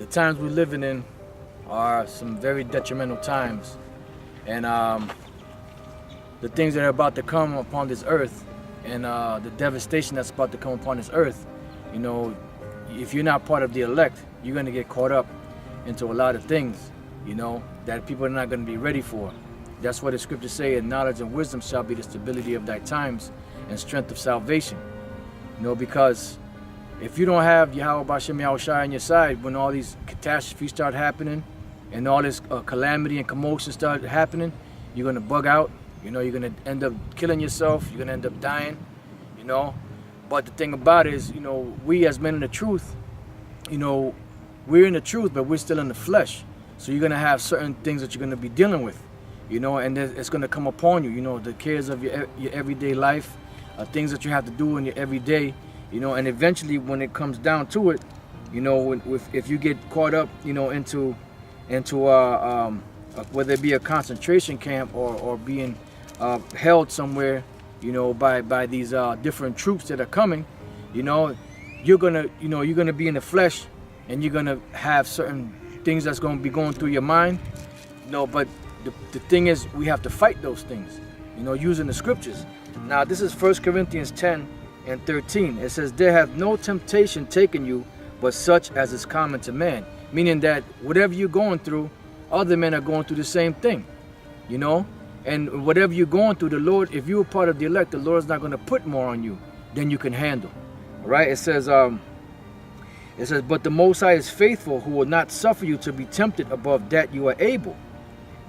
times we're living in are some very detrimental times, and the things that are about to come upon this earth, and the devastation that's about to come upon this earth, you know, if you're not part of the elect, you're going to get caught up into a lot of things, you know, that people are not going to be ready for. That's what the scriptures say, and knowledge and wisdom shall be the stability of thy times and strength of salvation. You know, because if you don't have Yahweh Bashem Yahushai on your side, when all these catastrophes start happening and all this calamity and commotion start happening, you're going to bug out. You know, you're going to end up killing yourself. You're going to end up dying, you know. But the thing about it is, you know, we as men in the truth, you know, we're in the truth, but we're still in the flesh. So you're going to have certain things that you're going to be dealing with, you know, and it's going to come upon you, you know, the cares of your everyday life, things that you have to do in your everyday, you know, and eventually when it comes down to it, you know, if you get caught up, you know, into whether it be a concentration camp or being held somewhere, you know, by these different troops that are coming, you know, you're gonna be in the flesh, and you're gonna have certain things that's gonna be going through your mind, you know. But the thing is, we have to fight those things, you know, using the scriptures. Now, this is 1 Corinthians 10:13. It says, "There hath no temptation taken you, but such as is common to man." Meaning that whatever you're going through, other men are going through the same thing, you know. And whatever you're going through, the Lord, if you're part of the elect, the Lord is not going to put more on you than you can handle. All right? It says, "But the Most High is faithful, who will not suffer you to be tempted above that you are able,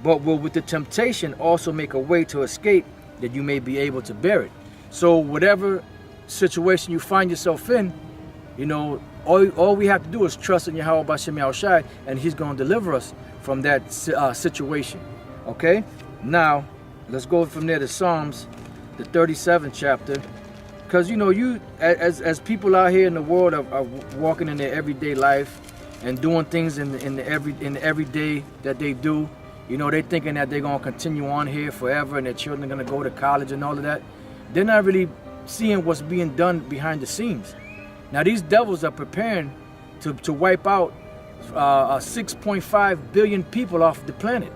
but will with the temptation also make a way to escape, that you may be able to bear it." So whatever situation you find yourself in, you know, all we have to do is trust in Yahweh Bashem Yahushai, and He's going to deliver us from that situation. Okay? Now, let's go from there to Psalms, the 37th chapter. Because, you know, you as people out here in the world are walking in their everyday life and doing things in the everyday that they do, you know, they're thinking that they're going to continue on here forever and their children are going to go to college and all of that. They're not really seeing what's being done behind the scenes. Now, these devils are preparing to wipe out 6.5 billion people off the planet,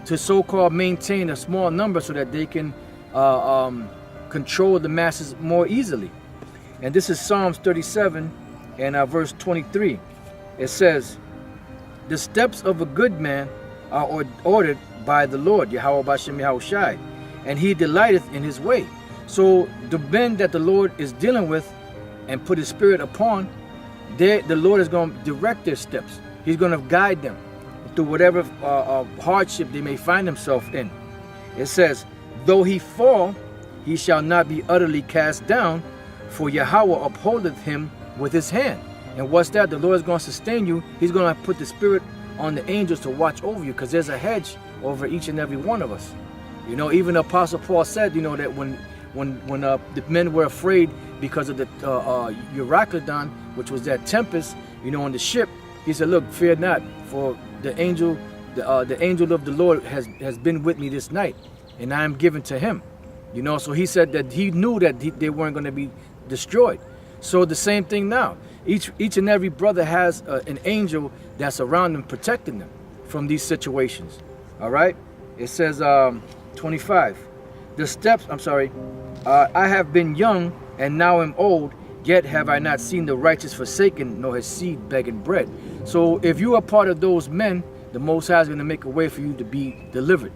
to so-called maintain a small number so that they can control the masses more easily. And this is Psalms 37 and verse 23. It says, "The steps of a good man are ordered by the Lord, Yahweh Bashem Yahushai, and He delighteth in His way." So the men that the Lord is dealing with and put His Spirit upon, the Lord is going to direct their steps. He's going to guide them through whatever hardship they may find themselves in. It says, "Though he fall, he shall not be utterly cast down, for Yahweh upholdeth him with His hand." And what's that? The Lord is going to sustain you. He's going to put the Spirit on the angels to watch over you, because there's a hedge over each and every one of us. You know, even Apostle Paul said, you know, that when the men were afraid because of the Euroclydon, which was that tempest, you know, on the ship, he said, "Look, fear not, for the angel of the Lord has been with me this night, and I am given to him." You know, so he said that he knew that they weren't going to be destroyed. So the same thing now. Each and every brother has an angel that's around them, protecting them from these situations. All right? It says 25. "I have been young and now am old, yet have I not seen the righteous forsaken, nor his seed begging bread." So if you are part of those men, the Most High is going to make a way for you to be delivered,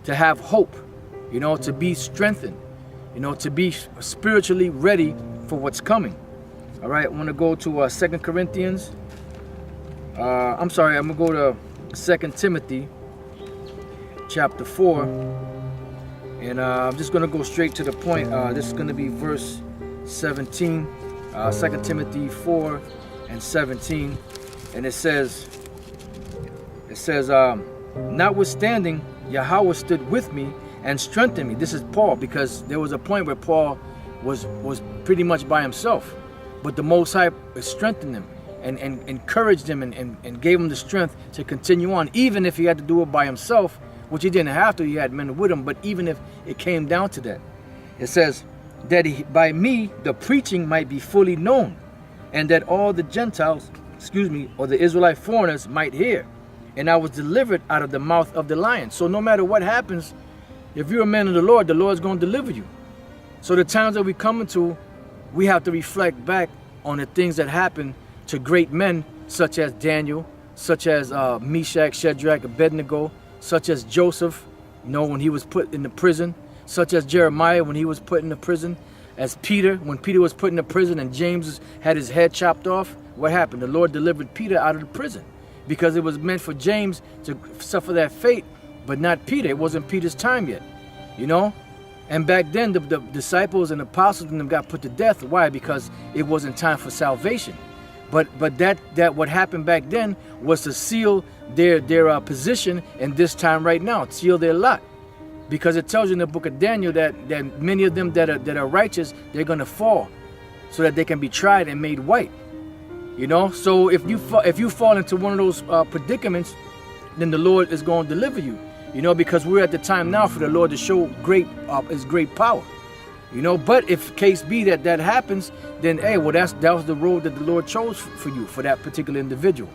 to have hope, you know, to be strengthened, you know, to be spiritually ready for what's coming. All right, I want to go to 2 Corinthians. I'm going to go to 2 Timothy chapter 4. And I'm just going to go straight to the point. This is going to be verse 17, 2 Timothy 4 and 17. And it says, "Notwithstanding, Yahweh stood with me and strengthened me." This is Paul, because there was a point where Paul was pretty much by himself. But the Most High strengthened him and encouraged him and gave him the strength to continue on, even if he had to do it by himself, which he didn't have to. He had men with him. But even if it came down to that, it says that by me the preaching might be fully known, and that all the Gentiles excuse me, or the Israelite foreigners might hear. And I was delivered out of the mouth of the lion. So no matter what happens, if you're a man of the Lord is going to deliver you. So the times that we come into, we have to reflect back on the things that happened to great men such as Daniel, such as Meshach, Shadrach, Abednego, such as Joseph, you know, when he was put in the prison, such as Jeremiah when he was put in the prison, as Peter, when Peter was put in the prison and James had his head chopped off. What happened? The Lord delivered Peter out of the prison because it was meant for James to suffer that fate, but not Peter. It wasn't Peter's time yet, you know? And back then, the disciples and apostles and them got put to death. Why? Because it wasn't time for salvation. But that what happened back then was to seal their position in this time right now, seal their lot. Because it tells you in the book of Daniel that many of them that are righteous, they're going to fall so that they can be tried and made white. You know, so if you fall into one of those predicaments, then the Lord is going to deliver you. You know, because we're at the time now for the Lord to show His great power. You know, but if case be that happens, then hey, well that was the road that the Lord chose for you, for that particular individual.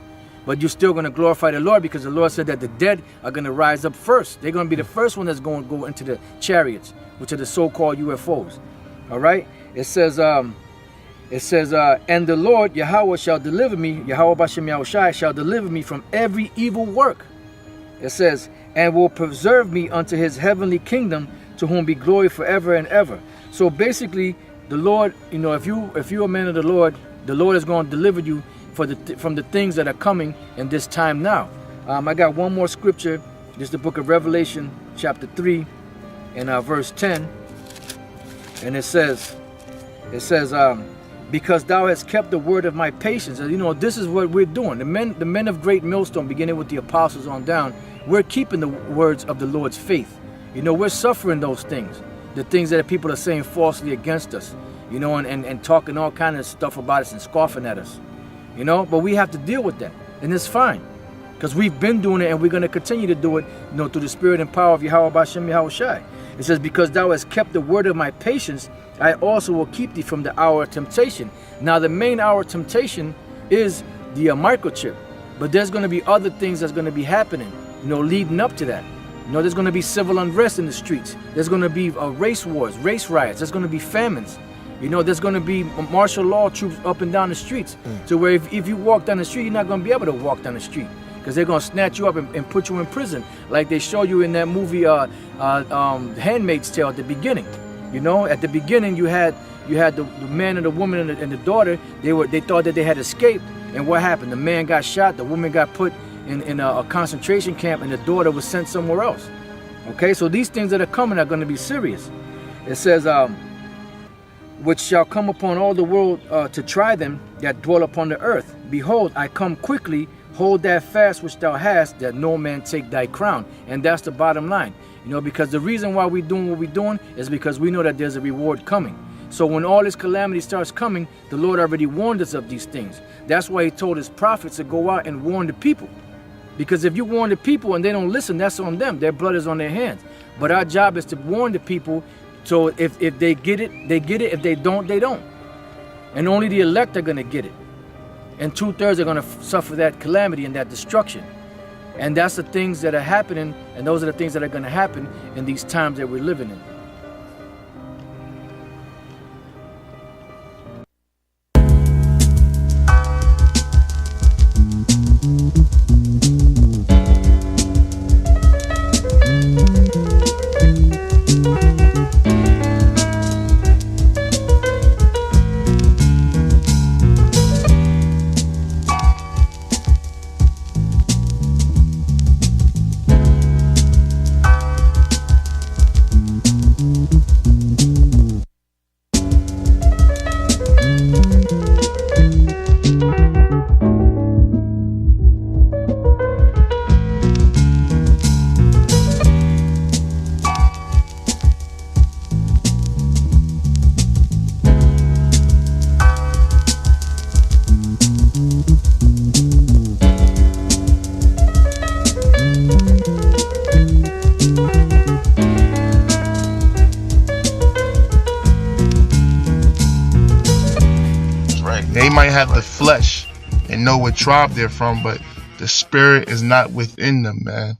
But you're still going to glorify the Lord because the Lord said that the dead are going to rise up first. They're going to be the first one that's going to go into the chariots, which are the so-called UFOs. All right. It says, and the Lord Yahweh shall deliver me. Yahweh Bashem Yahushai shall deliver me from every evil work. It says, and will preserve me unto his heavenly kingdom, to whom be glory forever and ever. So basically, the Lord, you know, if you're a man of the Lord is going to deliver you from the things that are coming in this time now. I got one more scripture. This is the book of Revelation, chapter 3, and verse 10. And it says, because thou hast kept the word of my patience. And you know, this is what we're doing. The men of Great Millstone, beginning with the apostles on down, we're keeping the words of the Lord's faith. You know, we're suffering those things. The things that people are saying falsely against us. You know, and talking all kind of stuff about us and scoffing at us. You know, but we have to deal with that. And it's fine. Because we've been doing it and we're going to continue to do it, you know, through the spirit and power of Yahweh Bashem Yahushai. It says, because thou hast kept the word of my patience, I also will keep thee from the hour of temptation. Now, the main hour of temptation is the microchip. But there's going to be other things that's going to be happening, you know, leading up to that. You know, there's going to be civil unrest in the streets. There's going to be race wars, race riots. There's going to be famines. You know, there's going to be martial law troops up and down the streets. So where if you walk down the street, you're not going to be able to walk down the street. Because they're going to snatch you up and put you in prison. Like they show you in that movie, Handmaid's Tale at the beginning. You know, at the beginning you had the man and the woman and the daughter. They thought that they had escaped. And what happened? The man got shot. The woman got put in a concentration camp. And the daughter was sent somewhere else. Okay, so these things that are coming are going to be serious. It says, which shall come upon all the world to try them that dwell upon the earth. Behold, I come quickly. Hold that fast which thou hast, that no man take thy crown. And that's the bottom line. You know, because the reason why we're doing what we're doing is because we know that there's a reward coming. So when all this calamity starts coming, the Lord already warned us of these things. That's why he told his prophets to go out and warn the people. Because if you warn the people and they don't listen, that's on them. Their blood is on their hands. But our job is to warn the people. So if they get it, they get it. If they don't, they don't. And only the elect are going to get it. And 2/3 are going to suffer that calamity and that destruction. And that's the things that are happening. And those are the things that are going to happen in these times that we're living in. They might have the flesh, and know what tribe they're from, but the spirit is not within them, man.